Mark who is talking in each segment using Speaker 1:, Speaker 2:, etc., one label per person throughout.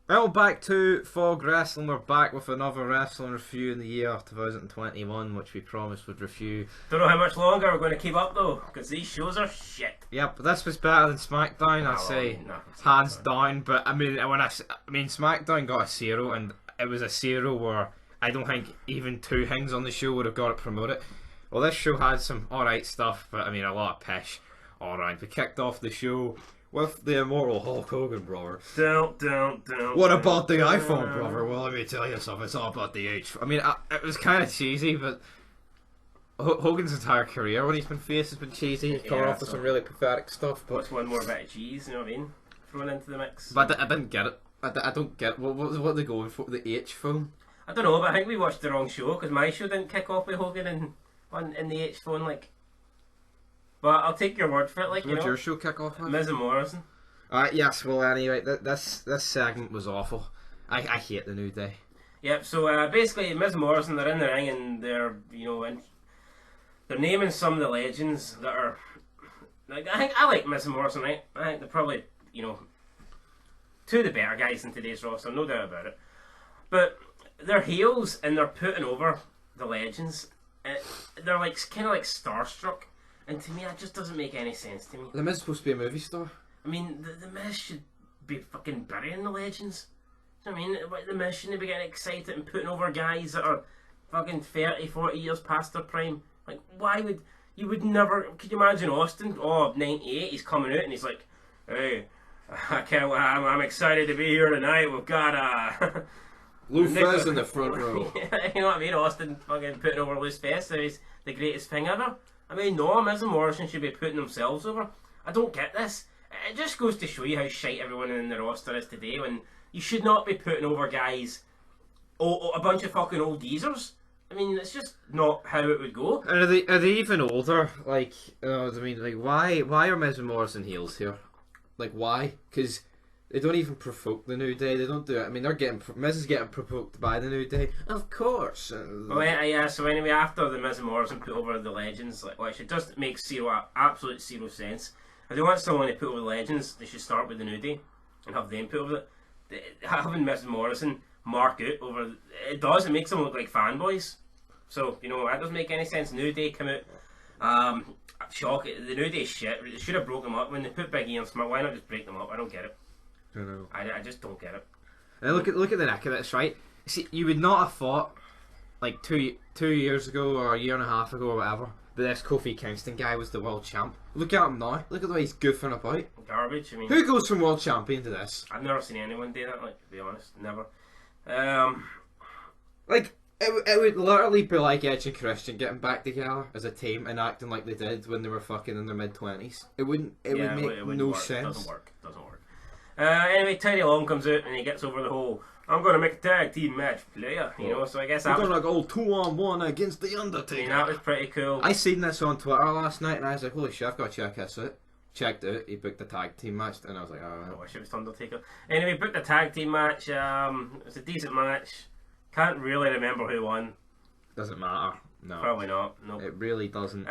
Speaker 1: Well, back to Fog Wrestling. We're back with another wrestling review in the year 2021, which we promised would review.
Speaker 2: Don't know how much longer we're going to keep up though, because these shows are shit.
Speaker 1: Yep, this was better than SmackDown, I'd say, hands down. But I mean, SmackDown got a 0, and it was a 0 where I don't think even two things on the show would have got it promoted. Well, this show had some alright stuff, but I mean, a lot of pish. Alright, we kicked off the show with the immortal Hulk Hogan, brother. What about the iPhone, brother? Well, let me tell you something. It's all about the H. I mean, it was kind of cheesy, but Hogan's entire career when he's been faced has been cheesy. He's come off with some really pathetic stuff. But
Speaker 2: what's one more bit of cheese? You know what I mean? Thrown into the mix.
Speaker 1: But I didn't get it. I don't get it. What are they going for? The H phone?
Speaker 2: I don't know, but I think we watched the wrong show because my show didn't kick off with Hogan in the H phone like. But I'll take your word for it, like, you know.
Speaker 1: What'd your show kick off with?
Speaker 2: Miz and Morrison.
Speaker 1: Yes, well, anyway, this segment was awful. I hate the New Day.
Speaker 2: Yep, so basically, Miz and Morrison, they're in the ring and they're, they're naming some of the legends that are. Like, I like Miz and Morrison, right? I think they're probably, two of the better guys in today's roster, no doubt about it. But they're heels and they're putting over the legends. They're like kind of like starstruck. And to me, that just doesn't make any sense to me.
Speaker 1: The Miz is supposed to be a movie star.
Speaker 2: I mean, the Miz should be fucking burying the legends. Do you know what I mean? The Miz shouldn't be getting excited and putting over guys that are fucking 30, 40 years past their prime. Like, why would... You would never... Could you imagine Austin? Oh, 98, he's coming out and he's like, hey, I'm excited to be here tonight. We've got,
Speaker 1: Lou Fez in the front row.
Speaker 2: You know what I mean? Austin fucking putting over Lou Fez, so he's the greatest thing ever. I mean, no, Miz and Morrison should be putting themselves over. I don't get this. It just goes to show you how shite everyone in the roster is today when you should not be putting over guys, a bunch of fucking old geezers. I mean, it's just not how it would go.
Speaker 1: And are they even older? Like, I mean, like, why are Miz and Morrison heels here? Like, why? Because they don't even provoke the New Day. They don't do it. I mean, Miz is getting provoked by the New Day, of course.
Speaker 2: Well, yeah. So anyway, after the Miz and Morrison put over the legends, which it just makes absolute zero sense. If they want someone to put over the legends, they should start with the New Day and have them put over it. Having Miz and Morrison mark out over it makes them look like fanboys. So that doesn't make any sense. New Day come out. Shock. The New Day shit. They should have broke them up when they put Big E and Smart. Why not just break them up? I don't get it. I just don't get it.
Speaker 1: And look at the neck of this, right? See, you would not have thought, like 2 years ago or a year and a half ago or whatever, that this Kofi Kingston guy was the world champ. Look at him now. Look at the way he's goofing about.
Speaker 2: Garbage. I mean,
Speaker 1: who goes from world champion to this?
Speaker 2: I've never seen anyone do that. Like, to be honest, never.
Speaker 1: Like it would literally be like Edge and Christian getting back together as a team and acting like they did when they were fucking in their mid-20s. It would make no sense.
Speaker 2: Doesn't work. Anyway, Teddy Long comes out and he gets over the whole I'm going to make a tag team match player, so I guess
Speaker 1: we're going to go 2-on-1 against The Undertaker.
Speaker 2: I mean, that was pretty cool.
Speaker 1: I seen this on Twitter last night and I was like, holy shit, I've got to check this out. Checked it out, he booked the tag team match and I was like, alright.
Speaker 2: I wish it was Undertaker. Anyway, booked the tag team match, it was a decent match. Can't really remember who won.
Speaker 1: Doesn't matter. No.
Speaker 2: Probably not. No.
Speaker 1: It really doesn't.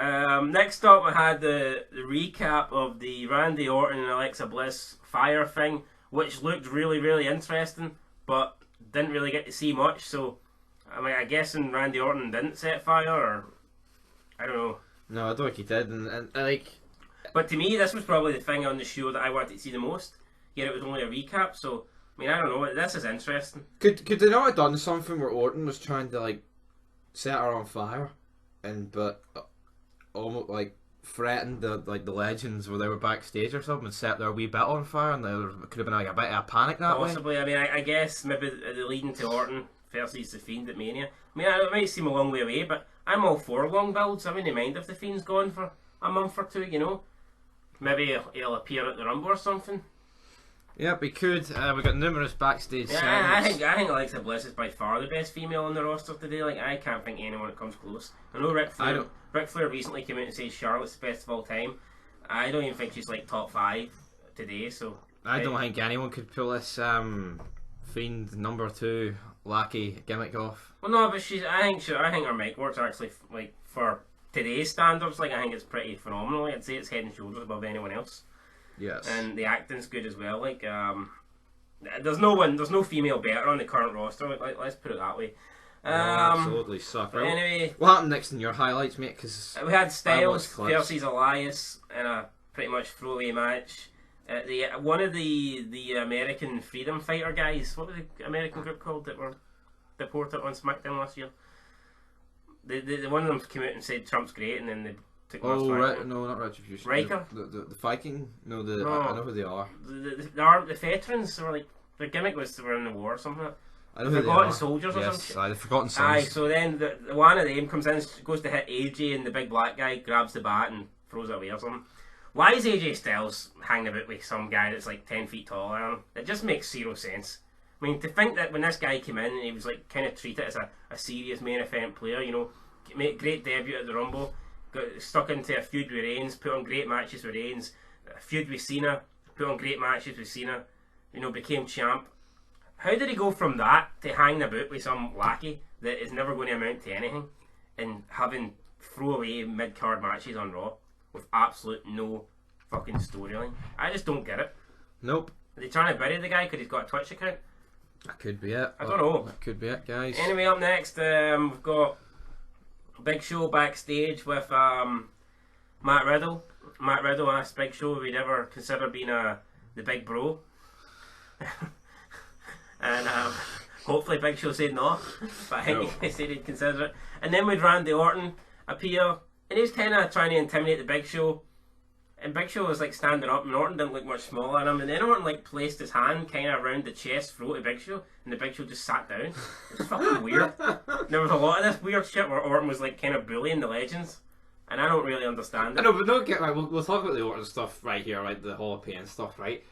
Speaker 2: Next up, we had the recap of the Randy Orton and Alexa Bliss Fire thing, which looked really, really interesting, but didn't really get to see much. So, I mean, I guess Randy Orton didn't set fire, or I don't know.
Speaker 1: No, I don't think he did, and like.
Speaker 2: But to me, this was probably the thing on the show that I wanted to see the most. Yet it was only a recap, so. I mean, I don't know. This is interesting.
Speaker 1: Could they not have done something where Orton was trying to like set her on fire, but almost like threatened the legends where they were backstage or something and set their wee bit on fire, and there could have been like a bit of a panic that way.
Speaker 2: Possibly. I mean, I guess maybe the leading to Orton versus the Fiend at Mania. I mean, it might seem a long way away, but I'm all for long builds. I wouldn't mind if the Fiend's gone for a month or two. Maybe he'll appear at the Rumble or something.
Speaker 1: Yep, we could. We got numerous backstage
Speaker 2: segments. I think Alexa Bliss is by far the best female on the roster today. Like, I can't think anyone that comes close. I know Ric Flair recently came out and said Charlotte's the best of all time. I don't even think she's like top 5 today. So
Speaker 1: I don't think anyone could pull this Fiend number 2 lackey gimmick off.
Speaker 2: Well, no, but I think her mic works actually like for today's standards. Like, I think it's pretty phenomenal. I'd say it's head and shoulders above anyone else.
Speaker 1: Yes.
Speaker 2: And the acting's good as well. Like, There's no female better on the current roster. Let's put it that way.
Speaker 1: Absolutely suck. Right?
Speaker 2: Anyway,
Speaker 1: what happened next in your highlights, mate? Because
Speaker 2: we had Styles versus Elias in a pretty much throwaway match. One of the American freedom fighter guys. What was the American group called that were deported on SmackDown last year? The one of them came out and said Trump's great, and then they took.
Speaker 1: No, not Retribution.
Speaker 2: Riker.
Speaker 1: The Viking. No, I know who they are.
Speaker 2: The veterans were like their gimmick was they were in the war or something.
Speaker 1: I know who they are.
Speaker 2: Forgotten Soldiers or something.
Speaker 1: Yes, the Forgotten Sons.
Speaker 2: So then the one of them comes in, goes to hit AJ, and the big black guy grabs the bat and throws it away or something. Why is AJ Styles hanging about with some guy that's like 10 feet taller than him? It just makes zero sense. I mean, to think that when this guy came in and he was like kind of treated as a serious main event player, you know, made great debut at the Rumble, got stuck into a feud with Reigns, put on great matches with Reigns, a feud with Cena, put on great matches with Cena, you know, became champ. How did he go from that to hanging about with some lackey that is never going to amount to anything and having throwaway mid-card matches on Raw with absolute no fucking storyline? I just don't get it.
Speaker 1: Nope.
Speaker 2: Are they trying to bury the guy because he's got a Twitch account?
Speaker 1: That could be it.
Speaker 2: I don't know.
Speaker 1: That could be it, guys.
Speaker 2: Anyway, up next, we've got Big Show backstage with Matt Riddle. Matt Riddle asked Big Show if he'd ever consider being the big bro. And hopefully Big Show said no, but I think he said he'd consider it. And then we'd Randy Orton appear, and he was kind of trying to intimidate the Big Show. And Big Show was like standing up, and Orton didn't look much smaller than him. And then Orton like placed his hand kind of around the chest throat of Big Show, and the Big Show just sat down. It was fucking weird. There was a lot of this weird shit where Orton was like kind of bullying the legends, and I don't really understand it.
Speaker 1: I know, but don't get right. We'll talk about the Orton stuff right here, right? The Hall of Pain stuff, right?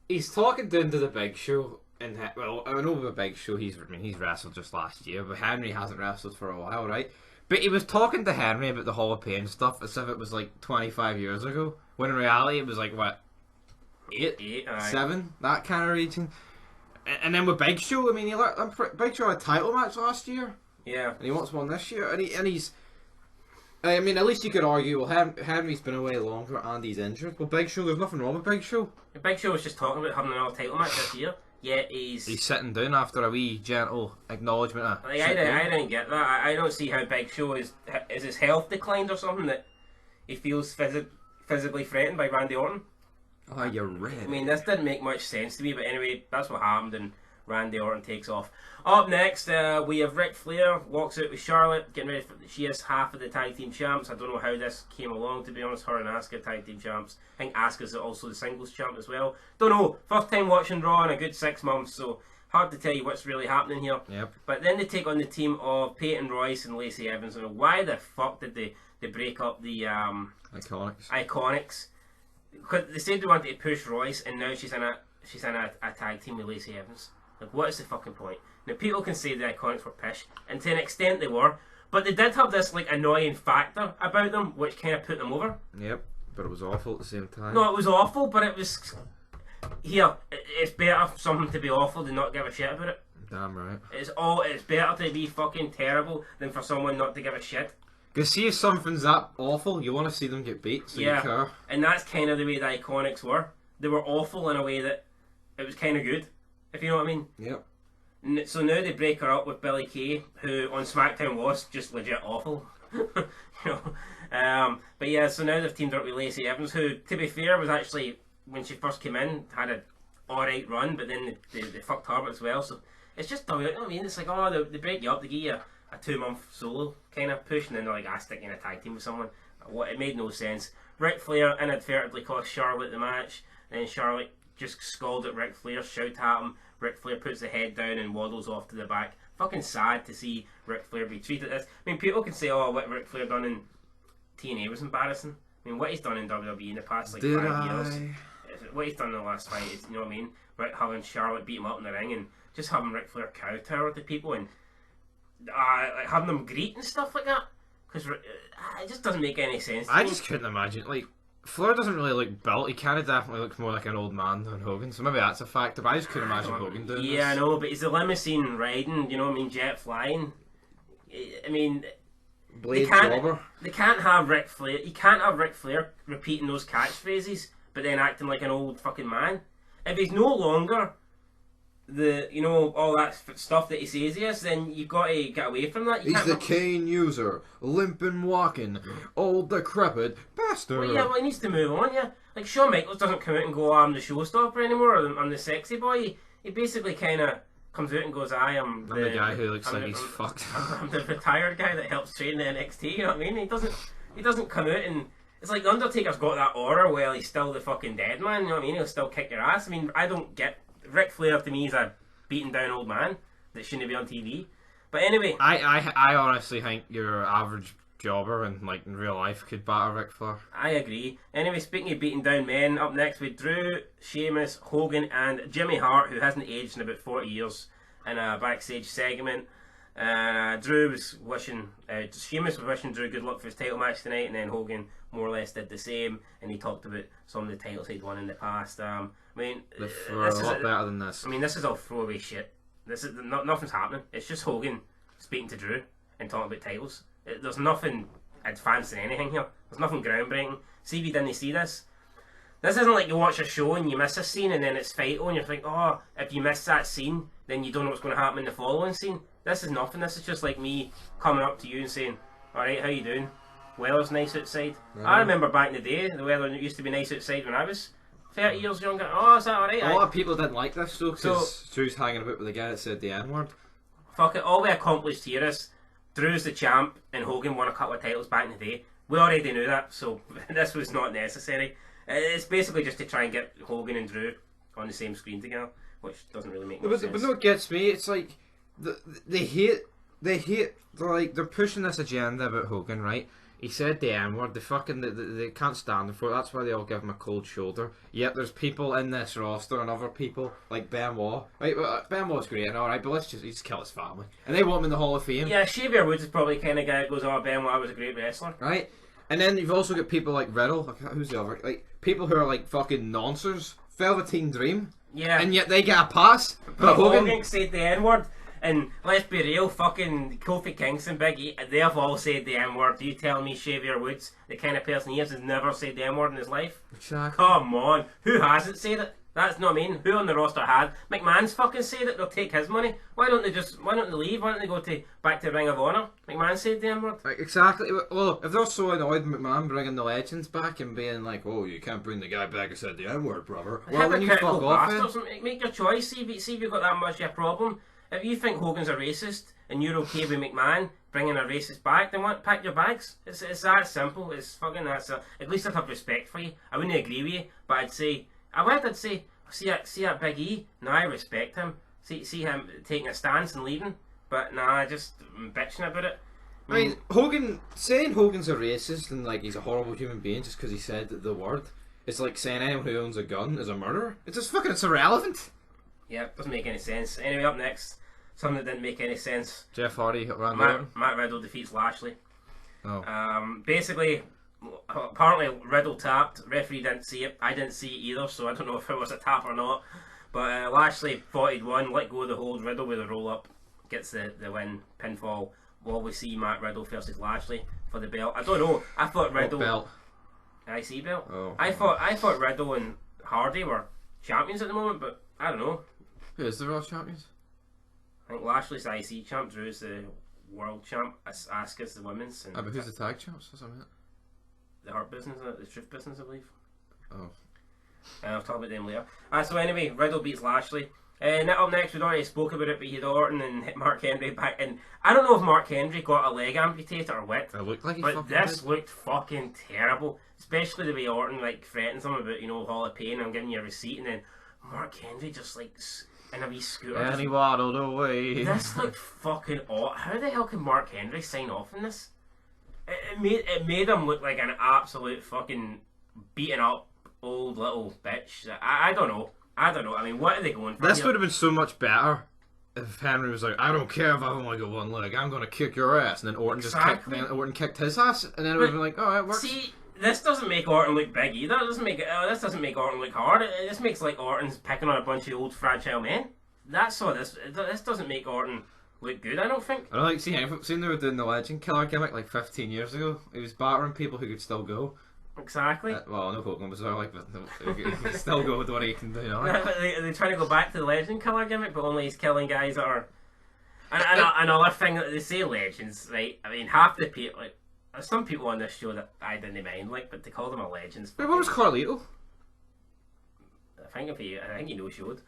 Speaker 1: He's talking down to the Big Show, and well, I know the Big Show. He's wrestled just last year, but Henry hasn't wrestled for a while, right? But he was talking to Henry about the Hall of Pain stuff as if it was like 25 years ago, when in reality it was like what, 8, 7, that kind of region. And then with Big Show, I mean, Big Show had a title match last year.
Speaker 2: Yeah,
Speaker 1: and he wants one this year, and he's. I mean, at least you could argue, well, Henry's been away longer and he's injured. Well, Big Show, there's nothing wrong with Big Show.
Speaker 2: The Big Show was just talking about having another title match this year. Yeah, he's
Speaker 1: sitting down after a wee gentle acknowledgement.
Speaker 2: I didn't get that. I don't see how Big Show is his health declined or something that he feels physically threatened by Randy Orton.
Speaker 1: Oh, you're right.
Speaker 2: I mean, this didn't make much sense to me, but anyway, that's what happened, and Randy Orton takes off. Up next, we have Ric Flair walks out with Charlotte, getting ready for. She is half of the tag team champs. I don't know how this came along, to be honest. Her and Asuka tag team champs. I think Asuka's also the singles champ as well. Don't know. First time watching Raw in a good 6 months, so hard to tell you what's really happening here.
Speaker 1: Yep.
Speaker 2: But then they take on the team of Peyton Royce and Lacey Evans. And why the fuck did they break up the Iconics? Because they said they wanted to push Royce, and now she's in a tag team with Lacey Evans. Like, what is the fucking point? Now, people can say the Iconics were pish, and to an extent they were, but they did have this like annoying factor about them, which kind of put them over.
Speaker 1: Yep, but it was awful at the same time.
Speaker 2: No, it was awful, but it was. Here, it's better for something to be awful than not give a shit about it.
Speaker 1: Damn right.
Speaker 2: It's better to be fucking terrible than for someone not to give a shit.
Speaker 1: Because see, if something's that awful, you want to see them get beat, so you care.
Speaker 2: And that's kind of the way the Iconics were. They were awful in a way that it was kind of good, if you know what I mean.
Speaker 1: Yep.
Speaker 2: So now they break her up with Billie Kay, who on SmackDown was just legit awful. You know. But yeah, so now they've teamed up with Lacey Evans, who, to be fair, was actually, when she first came in, had an alright run, but then they fucked her as well. So it's just, you know what I mean? It's like, oh, they break you up, they give you a 2-month solo kind of push, and then they're like, stick you in a tag team with someone. It made no sense. Ric Flair inadvertently cost Charlotte the match, then Charlotte just scalded Ric Flair, shout at him. Ric Flair puts the head down and waddles off to the back. Fucking sad to see Ric Flair be treated this. I mean, people can say, oh, what Ric Flair done in TNA was embarrassing. I mean, what he's done in WWE in the past like 5 years. What he's done in the last fight is, you know what I mean? Right, having Charlotte beat him up in the ring and just having Ric Flair kowtower to people and like having them greet and stuff like that. Because it just doesn't make any sense.
Speaker 1: I just couldn't imagine. Like, Flair doesn't really look built. He kind of definitely looks more like an old man than Hogan, so maybe that's a factor. But I just couldn't imagine Hogan doing this.
Speaker 2: Yeah, I know, but he's a limousine riding, you know what I mean, jet flying. I mean, they can't have Ric Flair. You can't have Ric Flair repeating those catchphrases, but then acting like an old fucking man. if he's no longer all that stuff that he says he is, then you've got to get away from that.
Speaker 1: He's the cane user, limping, walking, old decrepit bastard.
Speaker 2: Well, yeah, well, he needs to move on, yeah. Like, Shawn Michaels doesn't come out and go, I'm the showstopper anymore, or I'm the sexy boy. He basically kind of comes out and goes, I'm the
Speaker 1: guy who looks like he's fucked.
Speaker 2: I'm the retired guy that helps train the NXT, you know what I mean? He doesn't come out and... It's like the Undertaker's got that aura while he's still the fucking dead man, you know what I mean? He'll still kick your ass. I mean, I don't get... Ric Flair to me is a beaten down old man that shouldn't be on TV. But anyway...
Speaker 1: I honestly think your average jobber in real life could batter Ric Flair.
Speaker 2: I agree. Anyway, speaking of beaten down men, up next with Drew, Sheamus, Hogan and Jimmy Hart, who hasn't aged in about 40 years, in a backstage segment. Drew was wishing, Sheamus was wishing Drew good luck for his title match tonight, and then Hogan more or less did the same, and he talked about some of the titles he'd won in the past. I mean,
Speaker 1: this a lot better than this.
Speaker 2: I mean, this is all throwaway shit. This is nothing's happening. It's just Hogan speaking to Drew and talking about titles. There's nothing advanced in anything here. There's nothing groundbreaking. See if you didn't see this. This isn't like you watch a show and you miss a scene and then it's Fight-O and you think, oh, if you miss that scene, then you don't know what's going to happen in the following scene. This is nothing. This is just like me coming up to you and saying, alright, how you doing? Weather's nice outside. I remember back in the day, the weather used to be nice outside when I was 30 years younger. Oh, is that alright?
Speaker 1: A lot of people didn't like this though, because Drew's hanging about with the guy that said the N-word.
Speaker 2: Fuck it, all we accomplished here is Drew's the champ and Hogan won a couple of titles back in the day. We already knew that, so this was not necessary. It's basically just to try and get Hogan and Drew on the same screen together, which doesn't really make much sense.
Speaker 1: But no, it gets me. It's like they hate. They're pushing this agenda about Hogan, right? He said the N-word. They can't stand him for it. That's why they all give him a cold shoulder. Yet there's people in this roster and other people like Benoit. Right, Benoit's great and alright, but he just kill his family, and they want him in the Hall of Fame.
Speaker 2: Yeah, Xavier Woods is probably the kind of guy that goes, "Oh, Benoit was a great wrestler."
Speaker 1: Right. And then you've also got people like Riddle, who's the other, like people who are like fucking nonsense, Velveteen Dream,
Speaker 2: yeah,
Speaker 1: and yet they get a pass.
Speaker 2: But Hogan said the N-word, and let's be real, fucking Kofi Kingston, Big E, they've all said the N-word. Do you tell me Xavier Woods, the kind of person he is, has never said the N-word in his life?
Speaker 1: Exactly.
Speaker 2: Come on, who hasn't said it? That's not mean. Who on the roster had? McMahon's fucking said it. They'll take his money. Why don't they leave? Why don't they go back to Ring of Honor? McMahon said the N-word.
Speaker 1: Exactly. Well, if they're so annoyed with McMahon bringing the legends back and being like, "Oh, you can't bring the guy back who said the N-word, brother." Well, then you fuck off.
Speaker 2: Make your choice. See if you've got that much of a problem. If you think Hogan's a racist and you're okay with McMahon bringing a racist back, then pack your bags. It's that simple. It's fucking that simple. At least I'd have respect for you. I wouldn't agree with you, but I'd say, see that Big E? Nah, I respect him. See him taking a stance and leaving, but nah, just bitching about it.
Speaker 1: I mean, saying Hogan's a racist and like he's a horrible human being just because he said the word, it's like saying anyone who owns a gun is a murderer. It's irrelevant.
Speaker 2: Yeah, it doesn't make any sense. Anyway, up next, something that didn't make any sense.
Speaker 1: Jeff Hardy,
Speaker 2: Matt Riddle defeats Lashley.
Speaker 1: Oh.
Speaker 2: Basically, apparently Riddle tapped. Referee didn't see it. I didn't see it either, so I don't know if it was a tap or not. But Lashley 41, let go of the hold. Riddle with a roll up gets the win. Pinfall. Will we see Matt Riddle versus Lashley for the belt? I don't know. I thought Riddle.
Speaker 1: Belt?
Speaker 2: IC belt.
Speaker 1: Oh.
Speaker 2: I thought Riddle and Hardy were champions at the moment, but I don't know.
Speaker 1: Who is the Raw champions?
Speaker 2: I think Lashley's the IC champ, Drew's the world champ, Asuka's the women's. And
Speaker 1: but who's the tag champs? What's that?
Speaker 2: The Hurt Business, the Truth Business, I believe.
Speaker 1: Oh.
Speaker 2: I'll talk about them later. So anyway, Riddle beats Lashley. Up next, we'd already spoke about it, but he had Orton and hit Mark Henry back. And I don't know if Mark Henry got a leg amputated or what.
Speaker 1: It looked like he
Speaker 2: but this looked fucking terrible. Especially the way Orton threatens him about, Hall of Pain, I'm giving you a receipt, and then Mark Henry just in a wee scooter.
Speaker 1: And he waddled away.
Speaker 2: This looked fucking odd. How the hell can Mark Henry sign off in this? It made him look like an absolute fucking beaten up old little bitch. I don't know. I mean, what are they going for?
Speaker 1: This would have been so much better if Henry was like, "I don't care if I've only got one leg. I'm going to kick your ass." And then Orton Orton kicked his ass, and then it would have been like, "Oh, it works." See,
Speaker 2: this doesn't make Orton look big either. This doesn't make Orton look hard. This makes like Orton's picking on a bunch of old fragile men. That's all. This doesn't make Orton look good, I don't think.
Speaker 1: I don't like seen they were doing the legend killer gimmick like 15 years ago. He was battering people who could still go.
Speaker 2: Exactly.
Speaker 1: Well, no Hulk numbers are like, but you can still go with what he can do now.
Speaker 2: They're trying to go back to the legend killer gimmick, but only he's killing guys that are. And another thing that they say legends, right? I mean, half the people, like, there's some people on this show that I didn't mind, like, but they call them a legends.
Speaker 1: Wait, what was Carlito?
Speaker 2: I think he knows showed.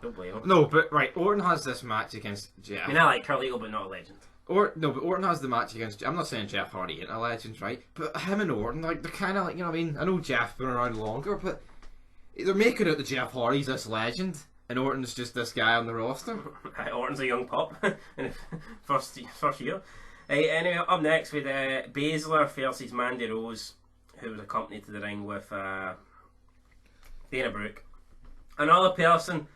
Speaker 2: Don't blame him.
Speaker 1: No, but right, Orton has this match against Jeff.
Speaker 2: I mean, I like Carlito, but not a legend.
Speaker 1: No, but Orton has the match against. I'm not saying Jeff Hardy ain't a legend, right? But him and Orton, like, they're kind of like, you know what I mean? I know Jeff's been around longer, but they're making out that Jeff Hardy's this legend, and Orton's just this guy on the roster.
Speaker 2: Orton's a young pup in first year. Anyway, up next with Baszler versus Mandy Rose, who was accompanied to the ring with Dana Brooke. Another person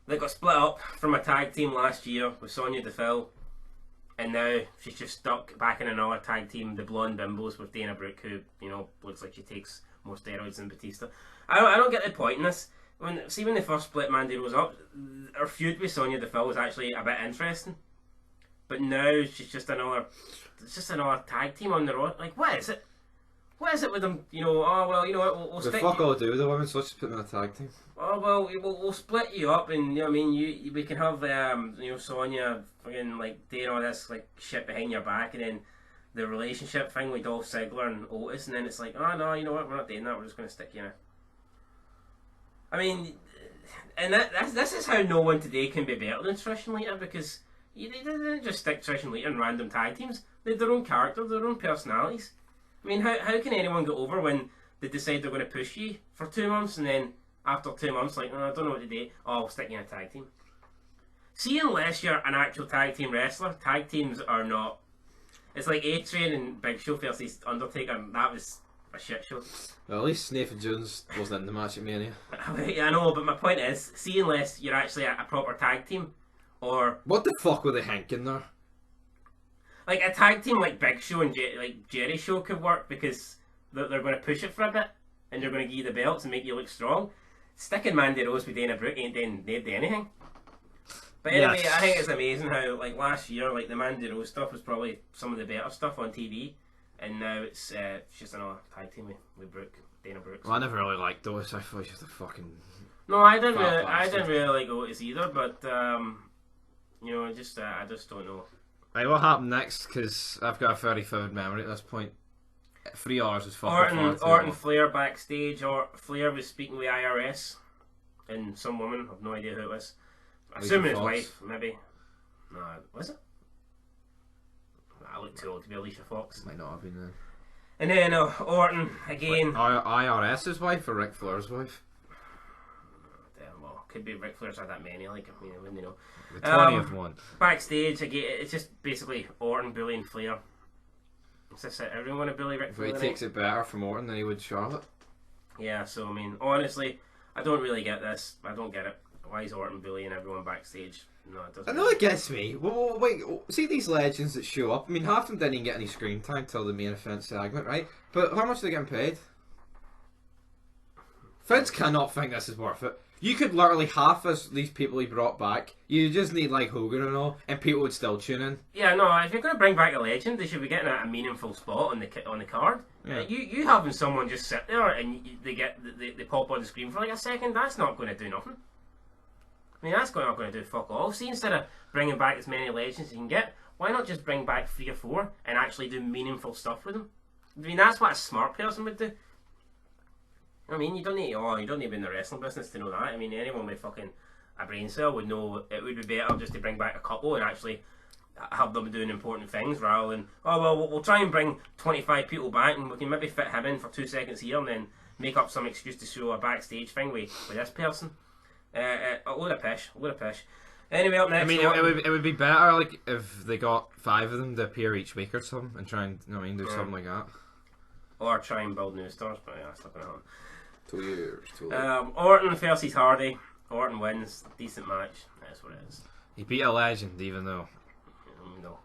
Speaker 2: that got split up from a tag team last year with Sonya Deville, and now she's just stuck back in another tag team, the Blonde Bimbos, with Dana Brooke, who, you know, looks like she takes more steroids than Batista. I don't get the point in this. When they first split Mandy Rose up, her feud with Sonya Deville was actually a bit interesting. But now she's just another tag team on the road. Like, what is it? What is it with them? You know, oh well, you know what? We'll stick.
Speaker 1: Fuck all do with the women, so let's just put them in a tag team.
Speaker 2: Oh well, we'll split you up, and you know what I mean. We can have you know, Sonya fucking like doing all this like shit behind your back, and then the relationship thing with Dolph Ziggler and Otis, and then it's like, oh no, you know what? We're not doing that. We're just going to stick you in. I mean, and this is how no one today can be better than Trish and Lita, because they didn't just stick Trish and Lita in random tag teams. They had their own character, their own personalities. I mean, how can anyone get over when they decide they're going to push you for 2 months, and then after 2 months, like, oh, I don't know what to do, oh, I'll stick you in a tag team. See, unless you're an actual tag team wrestler, tag teams are not. It's like A-Train and Big Show versus Undertaker, and that was a shit show.
Speaker 1: Well, at least Nathan Jones wasn't in the match at Mania.
Speaker 2: Yeah, I know, but my point is, see, unless you're actually a proper tag team, or...
Speaker 1: What the fuck were they hinking there?
Speaker 2: Like, a tag team like Big Show and Jerry Show could work, because they're going to push it for a bit, and they're going to give you the belts and make you look strong. Sticking Mandy Rose with Dana Brooke ain't doing anything. But anyway, yes. I think it's amazing how, like, last year, like, the Mandy Rose stuff was probably some of the better stuff on TV, and now it's just another tag team with Dana Brooke.
Speaker 1: Well, I never really liked Otis. I thought he was just a fucking...
Speaker 2: No, I didn't really like Otis either, but, you know, I just don't know.
Speaker 1: Right, what happened next? Because I've got a very vivid memory at this point. 3 hours was fucking
Speaker 2: Orton Flair backstage, or Flair was speaking with IRS, and some woman, I've no idea who it was. Assuming his wife, maybe. No, was it? I look too old to be Alicia Fox.
Speaker 1: Might not have been there.
Speaker 2: And then Orton again.
Speaker 1: IRS's wife or Ric Flair's wife?
Speaker 2: Damn, well, could be Ric Flair's had that many, like, I mean, I wouldn't know.
Speaker 1: The 20th one.
Speaker 2: Backstage, again, it's just basically Orton bullying Flair. Is this it? Everyone want to bully Ric Flair?
Speaker 1: But he takes it better from Orton than he would Charlotte.
Speaker 2: Yeah, so I mean, honestly, I don't really get this. I don't get it. Why is Orton bullying everyone backstage? No, it doesn't.
Speaker 1: I know it gets me. Well, wait, see these legends that show up? I mean, half of them didn't even get any screen time till the main event segment, right? But how much are they getting paid? Vince cannot think this is worth it. You could literally half these people he brought back. You just need like Hogan and all, and people would still tune in.
Speaker 2: Yeah, no. If you're going to bring back a legend, they should be getting a meaningful spot on the card. Yeah. You having someone just sit there and they pop on the screen for like a second, that's not going to do nothing. I mean, that's not going to do fuck all. See, instead of bringing back as many legends as you can get, why not just bring back 3 or 4 and actually do meaningful stuff with them? I mean, that's what a smart person would do. I mean, you don't need to be in the wrestling business to know that. I mean, anyone with fucking a brain cell would know it would be better just to bring back a couple and actually have them doing important things rather than, oh well, we'll try and bring 25 people back and we can maybe fit him in for 2 seconds here and then make up some excuse to show a backstage thing with this person. A load of pish. Anyway, up next.
Speaker 1: I mean, it would be better like if they got 5 of them to appear each week or something and try and do something like that.
Speaker 2: Or try and build new stars, but yeah, that's not going to happen.
Speaker 1: 2 years.
Speaker 2: Orton versus Hardy. Orton wins. Decent match. That's what it is.
Speaker 1: He beat a legend, even though.
Speaker 2: No,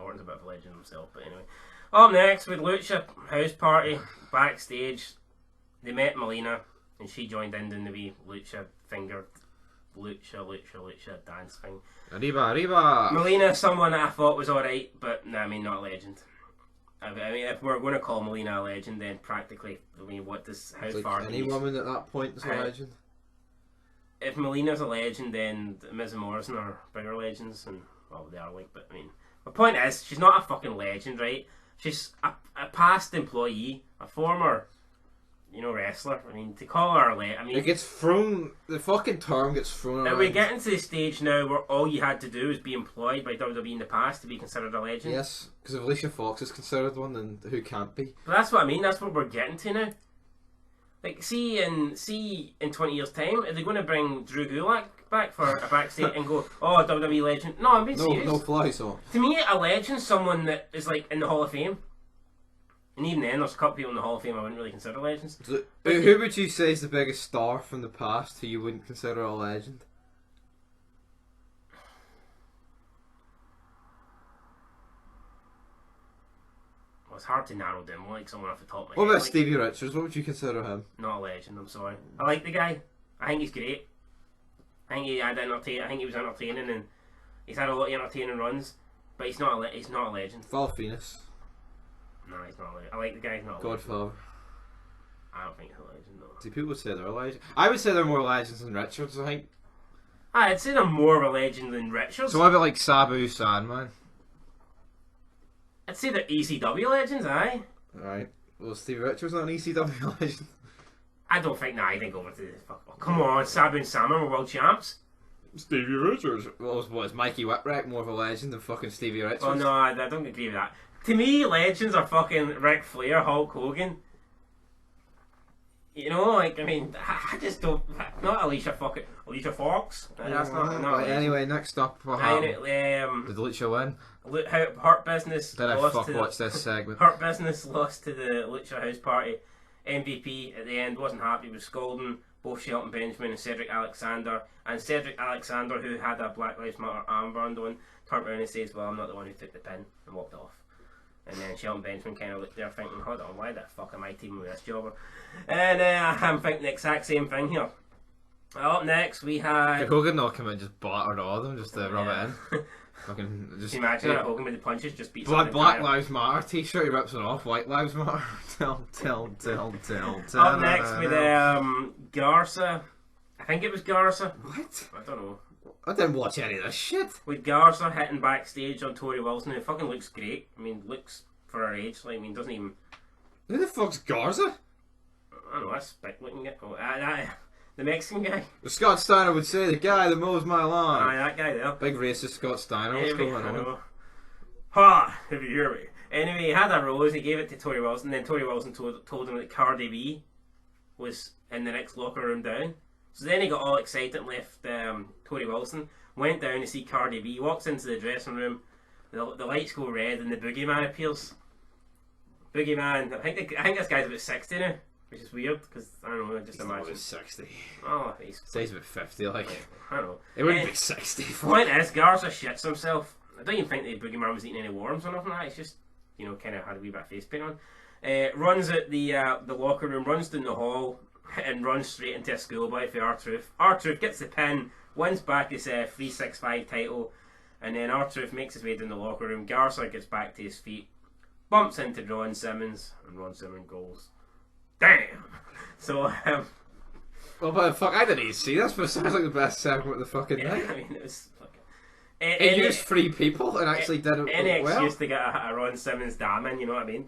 Speaker 2: Orton's a bit of a legend himself, but anyway. Up next with Lucha House Party backstage. They met Melina, and she joined in doing the wee Lucha finger, Lucha dance thing.
Speaker 1: Arriba.
Speaker 2: Melina, someone that I thought was alright, but nah, I mean, not a legend. I mean, if we're going to call Melina a legend, then practically, I mean, how
Speaker 1: It's
Speaker 2: far?
Speaker 1: Like any woman at that point is a legend.
Speaker 2: If Melina's a legend, then Miz and Morrison are bigger legends, and well, they are like. But I mean, my point is, she's not a fucking legend, right? She's a past employee, a former, wrestler. I mean, to call her a legend, I mean,
Speaker 1: it gets thrown. The fucking term gets thrown around.
Speaker 2: Are we getting to the stage now where all you had to do is be employed by WWE in the past to be considered a legend?
Speaker 1: Yes, because if Alicia Fox is considered one, then who can't be?
Speaker 2: But that's what I mean. That's what we're getting to now. Like, see in 20 years' time, are they going to bring Drew Gulak back for a backstage and go, oh, WWE legend? No, I'm being serious.
Speaker 1: No fly so.
Speaker 2: To me, a legend's someone that is like in the Hall of Fame. And even then, there's a couple people in the Hall of Fame I wouldn't really consider legends.
Speaker 1: So, who would you say is the biggest star from the past who you wouldn't consider a legend?
Speaker 2: Well, it's hard to narrow down like someone off the top of my head.
Speaker 1: What about
Speaker 2: like,
Speaker 1: Stevie Richards? What would you consider him?
Speaker 2: Not a legend, I'm sorry. I like the guy. I think he's great. I think he was entertaining, and he's had a lot of entertaining runs. But he's not a legend.
Speaker 1: Val Venus.
Speaker 2: No, he's not a legend. I like the guy. He's not a legend.
Speaker 1: Godfather.
Speaker 2: I don't think he's a legend, though.
Speaker 1: See, people would say they're a legend. I would say they're more legends than Richards, I think.
Speaker 2: I'd say they're more of a legend than Richards.
Speaker 1: So what about like Sabu Sandman?
Speaker 2: I'd say they're ECW legends, aye.
Speaker 1: Right. Well, Stevie Richards not an ECW legend.
Speaker 2: I don't think, I think over to the fuck. Oh, come on, Sabu and Salmon were world champs.
Speaker 1: Stevie Richards. What is Mikey Whipwreck more of a legend than fucking Stevie Richards?
Speaker 2: Oh no, I don't agree with that. To me, legends are fucking Ric Flair, Hulk Hogan. I mean, I just don't. Not Alicia Fox. That's not
Speaker 1: anyway, next up, what happened? Did Lucha win?
Speaker 2: Hurt Business.
Speaker 1: Did I fuck watch this segment?
Speaker 2: Hurt Business lost to the Lucha House Party. MVP at the end wasn't happy with scolding both Shelton Benjamin and Cedric Alexander. And Cedric Alexander, who had a Black Lives Matter armband on, turned around and says, well, I'm not the one who took the pin, and walked off. And then Shelton Benjamin kind of looked there thinking, hold on, why the fuck am I teaming with this jobber? And I'm thinking the exact same thing here. Up next we had...
Speaker 1: Could Hogan not come in and just battered all of them just to rub it in? Fucking just...
Speaker 2: Can you imagine that Hogan with the punches just beats
Speaker 1: Black Lives Matter t-shirt, he rips it off, White Lives Matter. tell.
Speaker 2: Up next with Garza. I think it was Garza.
Speaker 1: What?
Speaker 2: I don't know.
Speaker 1: I didn't watch any of this shit.
Speaker 2: With Garza hitting backstage on Tori Wilson, who fucking looks great. I mean, looks for her age. Like, I mean, doesn't even...
Speaker 1: Who the fuck's Garza?
Speaker 2: I don't know, that's big looking guy. Oh, the Mexican guy.
Speaker 1: Scott Steiner would say, the guy that mows my lawn.
Speaker 2: Aye, that guy there.
Speaker 1: Big racist Scott Steiner. What's going on?
Speaker 2: Ha! If you hear me. Anyway, he had a rose, he gave it to Tori Wilson, then Tori Wilson told him that Cardi B was in the next locker room down. So then he got all excited and left Tori Wilson, went down to see Cardi B, walks into the dressing room, the lights go red and the Boogeyman appears. Boogeyman, I think this guy's about 60 now, which is weird, because, I don't know, I just imagine.
Speaker 1: He's 60.
Speaker 2: Oh, he's
Speaker 1: about 50, like.
Speaker 2: I don't know.
Speaker 1: It wouldn't be 60.
Speaker 2: Point is, Garza shits himself. I don't even think the Boogeyman was eating any worms or nothing like that, it's just, kind of had a wee bit of face paint on. Runs at the locker room, runs down the hall, and runs straight into a schoolboy for R-Truth. R-Truth gets the pin, wins back his 365 title, and then R-Truth makes his way down the locker room. Garza gets back to his feet, bumps into Ron Simmons, and Ron Simmons goes, damn! So,
Speaker 1: well, but fuck, I didn't even see this, but it sounds like the best segment of the fucking night.
Speaker 2: I mean, it was fucking...
Speaker 1: It used 3 people and actually did it
Speaker 2: any
Speaker 1: well.
Speaker 2: Any excuse to get a Ron Simmons damn in, you know what I mean?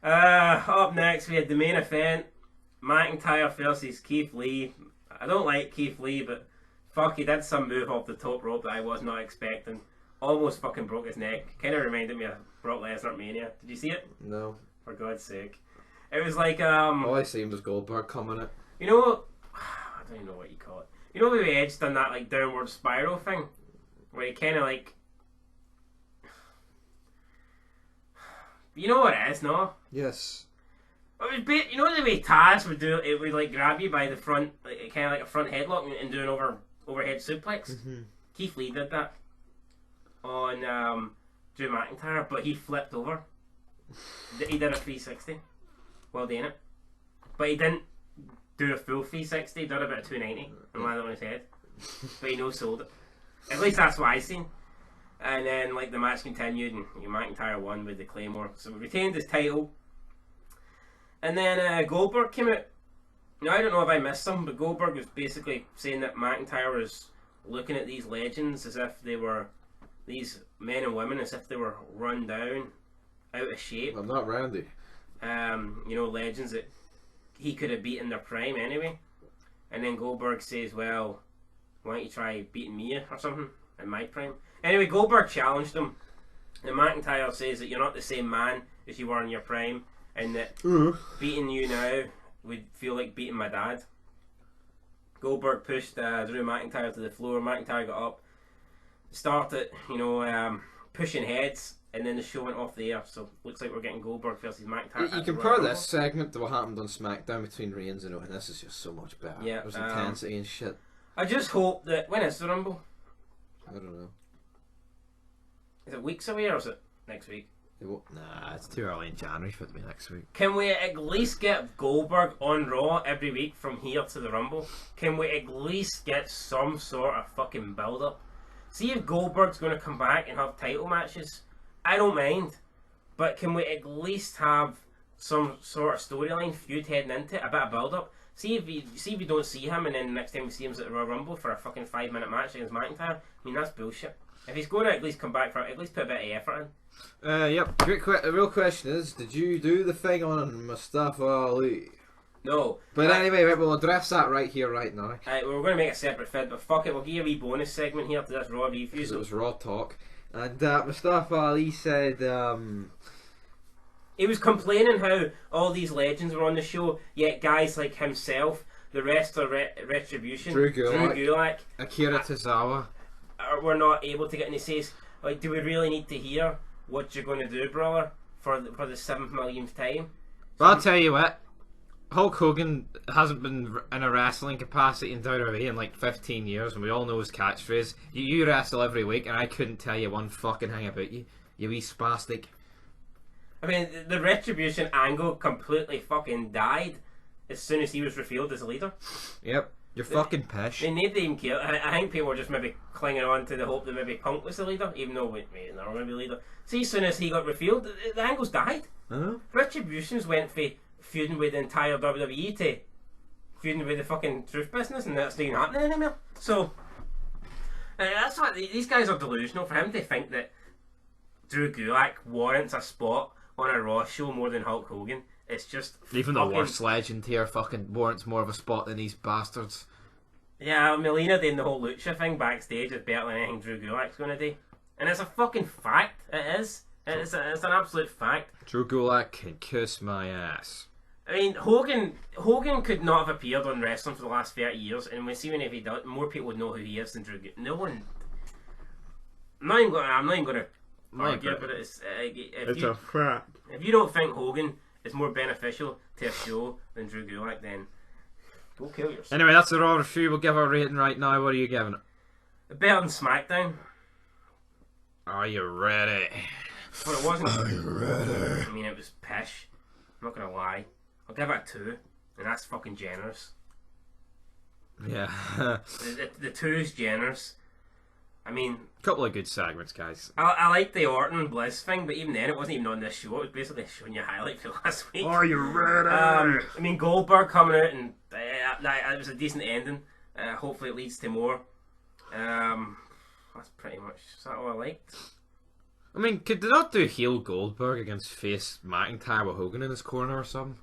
Speaker 2: Up next, we had the main event. McIntyre versus Keith Lee. I don't like Keith Lee, but fuck, he did some move off the top rope that I was not expecting. Almost fucking broke his neck. Kind of reminded me of Brock Lesnar Mania. Did you see it?
Speaker 1: No.
Speaker 2: For God's sake. It was like,
Speaker 1: all I seen was Goldberg coming it.
Speaker 2: I don't even know what you call it. You know when Edge done that like downward spiral thing? Where he kind of like... You know what it is, no?
Speaker 1: Yes.
Speaker 2: It was you know the way Taz would do it? It would like grab you by the front, like kind of like a front headlock and do an overhead suplex.
Speaker 1: Mm-hmm.
Speaker 2: Keith Lee did that on Drew McIntyre, but he flipped over. He did a 360 while doing it, but he didn't do a full 360. He did about 290 and landed on his head, but he no sold it. At least that's what I seen. And then, like, the match continued, and McIntyre won with the Claymore. So he retained his title. And then Goldberg came out. Now, I don't know if I missed something, but Goldberg was basically saying that McIntyre was looking at these legends as if they were, these men and women, as if they were run down, out of shape.
Speaker 1: I'm not Randy.
Speaker 2: You know, legends that he could have beaten their prime anyway. And then Goldberg says, well, why don't you try beating me or something in my prime? Anyway, Goldberg challenged him, and McIntyre says that you're not the same man as you were in your prime, and that beating you now would feel like beating my dad. Goldberg pushed Drew McIntyre to the floor. McIntyre got up, started, you know, pushing heads, and then the show went off the air. So looks like we're getting Goldberg versus McIntyre.
Speaker 1: You compare this segment to what happened on SmackDown between Reigns and Owen. This is just so much better.
Speaker 2: Yeah,
Speaker 1: there's intensity and shit.
Speaker 2: I just hope that, when is the Rumble?
Speaker 1: I don't know.
Speaker 2: Is it weeks away or is it next week?
Speaker 1: Nah, it's too early in January for it to be next week.
Speaker 2: Can we at least get Goldberg on Raw every week from here to the Rumble? Can we at least get some sort of fucking build up? See if Goldberg's going to come back and have title matches. I don't mind. But can we at least have some sort of storyline feud heading into it? A bit of build up. See if you don't see him and then the next time we see him at the Royal Rumble for a fucking 5-minute match against McIntyre. I mean, that's bullshit. If he's going to at least come back for it, at least put a bit of effort in.
Speaker 1: Yep. The real question is, did you do the thing on Mustafa Ali?
Speaker 2: No.
Speaker 1: But anyway, right, we'll address that right here, right now.
Speaker 2: We're going to make a separate vid, but fuck it, we'll give you a wee bonus segment here to this Raw review.
Speaker 1: Because it was Raw talk. And Mustafa Ali said...
Speaker 2: He was complaining how all these legends were on the show, yet guys like himself, the rest of Retribution,
Speaker 1: Drew Gulak,
Speaker 2: Akira
Speaker 1: Tozawa,
Speaker 2: were not able to get in. He says, like, do we really need to hear what you're going to do, brother, for the 7th millionth time?
Speaker 1: Well, I'll tell you what, Hulk Hogan hasn't been in a wrestling capacity in WWE in like 15 years, and we all know his catchphrase. You wrestle every week, and I couldn't tell you one fucking thing about you, you wee spastic.
Speaker 2: I mean, the Retribution angle completely fucking died as soon as he was revealed as a leader.
Speaker 1: Yep, you're fucking pish.
Speaker 2: I mean, nobody even cared. I think people were just maybe clinging on to the hope that maybe Punk was the leader, even though maybe they're going to be leader. See, as soon as he got revealed, the angles died. Retributions went from feuding with the entire WWE to feuding with the fucking truth business, and that's not even happening anymore. So, that's why these guys are delusional. For him to think that Drew Gulak warrants a spot on a Raw show more than Hulk Hogan, it's just
Speaker 1: even the worst legend here fucking warrants more of a spot than these bastards.
Speaker 2: Yeah, Melina doing the whole lucha thing backstage is better than anything Drew Gulak's going to do, and it's a fucking fact. It is. It's an absolute fact.
Speaker 1: Drew Gulak can kiss my ass.
Speaker 2: I mean, Hogan could not have appeared on wrestling for the last 30 years, and we see when if he does, more people would know who he is than Drew Gulak. No one. I'm not even going to argue, but it's
Speaker 1: a fact.
Speaker 2: If you don't think Hogan is more beneficial to a show than Drew Gulak, then go kill yourself.
Speaker 1: Anyway, that's the Raw review. We'll give our rating right now. What are you giving it?
Speaker 2: Better than SmackDown.
Speaker 1: Are you ready?
Speaker 2: Well, it wasn't.
Speaker 1: Are you ready?
Speaker 2: I mean, it was pish. I'm not gonna lie. I'll give it a 2, and that's fucking generous.
Speaker 1: Yeah.
Speaker 2: the 2 is generous. I mean,
Speaker 1: a couple of good segments, guys.
Speaker 2: I like the Orton Bliss thing, but even then, it wasn't even on this show. It was basically showing you a highlight for last week.
Speaker 1: Are you ready?
Speaker 2: I mean, Goldberg coming out, and it was a decent ending. Hopefully, it leads to more. That's pretty much. Is that all I liked?
Speaker 1: I mean, could they not do heel Goldberg against face McIntyre with Hogan in his corner or something?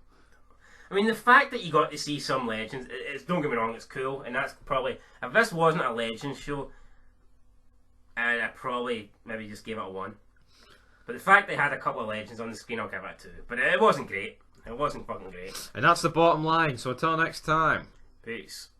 Speaker 2: I mean, the fact that you got to see some legends, don't get me wrong, it's cool, and that's probably, if this wasn't a Legends show, I'd probably maybe just give it a 1. But the fact they had a couple of legends on the screen, I'll give it a 2. But it wasn't great. It wasn't fucking great.
Speaker 1: And that's the bottom line, so until next time.
Speaker 2: Peace.